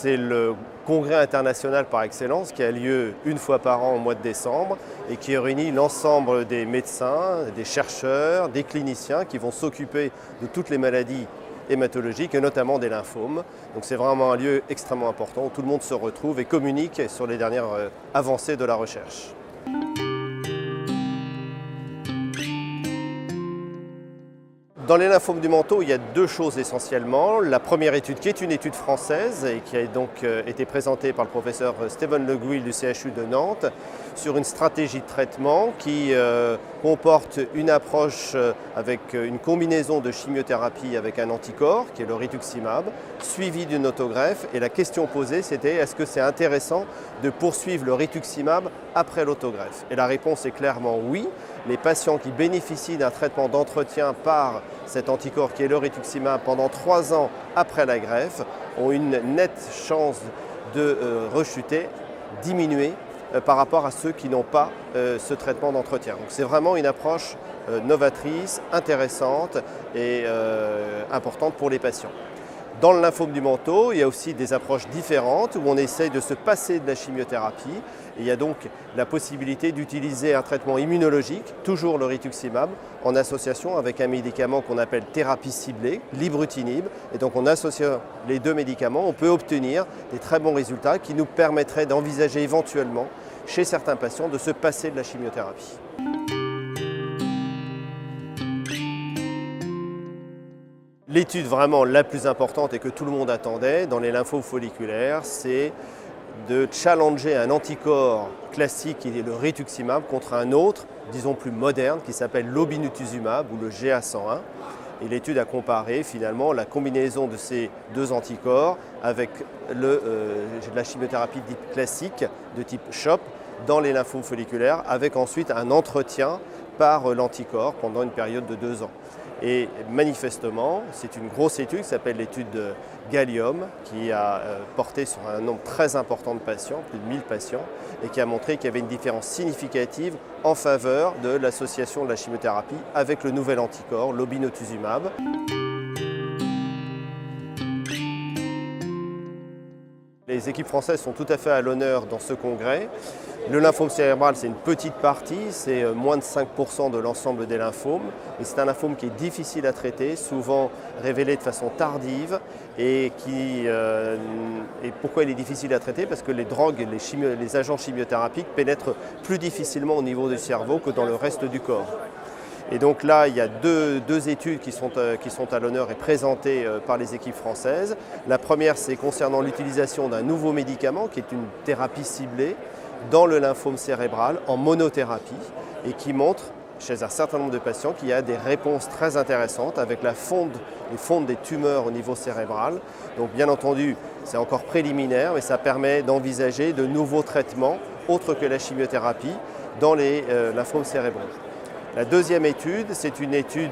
c'est le congrès international par excellence qui a lieu une fois par an au mois de décembre et qui réunit l'ensemble des médecins, des chercheurs, des cliniciens qui vont s'occuper de toutes les maladies hématologiques et notamment des lymphomes. Donc c'est vraiment un lieu extrêmement important où tout le monde se retrouve et communique sur les dernières avancées de la recherche. Dans les lymphomes du manteau, il y a deux choses essentiellement. La première étude, qui est une étude française et qui a donc été présentée par le professeur Stéphane Le Gouil du CHU de Nantes, sur une stratégie de traitement qui comporte une approche avec une combinaison de chimiothérapie avec un anticorps, qui est le rituximab, suivi d'une autogreffe. Et la question posée, c'était est-ce que c'est intéressant de poursuivre le rituximab après l'autogreffe? Et la réponse est clairement oui. Les patients qui bénéficient d'un traitement d'entretien par cet anticorps qui est le rituximab pendant 3 ans après la greffe ont une nette chance de rechuter, diminuer par rapport à ceux qui n'ont pas ce traitement d'entretien. Donc c'est vraiment une approche novatrice, intéressante et importante pour les patients. Dans le lymphome du manteau, il y a aussi des approches différentes où on essaye de se passer de la chimiothérapie. Et il y a donc la possibilité d'utiliser un traitement immunologique, toujours le rituximab, en association avec un médicament qu'on appelle thérapie ciblée, l'ibrutinib. Et donc en associant les deux médicaments, on peut obtenir des très bons résultats qui nous permettraient d'envisager éventuellement, chez certains patients, de se passer de la chimiothérapie. L'étude vraiment la plus importante et que tout le monde attendait dans les lymphomes folliculaires, c'est de challenger un anticorps classique qui est le rituximab contre un autre, disons plus moderne, qui s'appelle l'obinutuzumab ou le GA101. Et l'étude a comparé finalement la combinaison de ces deux anticorps avec la chimiothérapie dite classique de type CHOP dans les lymphomes folliculaires, avec ensuite un entretien par l'anticorps pendant une période de 2 ans. Et manifestement, c'est une grosse étude qui s'appelle l'étude de Gallium, qui a porté sur un nombre très important de patients, plus de 1000 patients, et qui a montré qu'il y avait une différence significative en faveur de l'association de la chimiothérapie avec le nouvel anticorps, l'obinutuzumab. Les équipes françaises sont tout à fait à l'honneur dans ce congrès. Le lymphome cérébral, c'est une petite partie, c'est moins de 5% de l'ensemble des lymphomes. Et c'est un lymphome qui est difficile à traiter, souvent révélé de façon tardive. Et pourquoi il est difficile à traiter? Parce que les drogues, les agents chimiothérapiques pénètrent plus difficilement au niveau du cerveau que dans le reste du corps. Et donc là, il y a deux études qui sont à l'honneur et présentées par les équipes françaises. La première, c'est concernant l'utilisation d'un nouveau médicament qui est une thérapie ciblée dans le lymphome cérébral en monothérapie et qui montre chez un certain nombre de patients qu'il y a des réponses très intéressantes avec les fondes des tumeurs au niveau cérébral. Donc bien entendu, c'est encore préliminaire, mais ça permet d'envisager de nouveaux traitements autres que la chimiothérapie dans les lymphomes cérébraux. La deuxième étude, c'est une étude,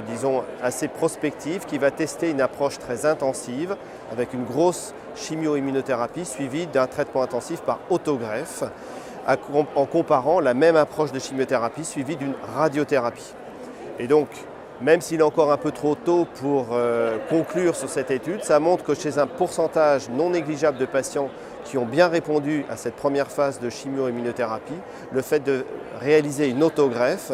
disons, assez prospective qui va tester une approche très intensive avec une grosse chimio-immunothérapie suivie d'un traitement intensif par autogreffe en comparant la même approche de chimiothérapie suivie d'une radiothérapie. Et donc, même s'il est encore un peu trop tôt pour conclure sur cette étude, ça montre que chez un pourcentage non négligeable de patients qui ont bien répondu à cette première phase de chimio-immunothérapie, le fait de réaliser une autogreffe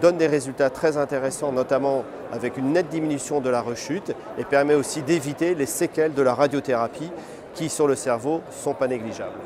donne des résultats très intéressants, notamment avec une nette diminution de la rechute et permet aussi d'éviter les séquelles de la radiothérapie qui, sur le cerveau, ne sont pas négligeables.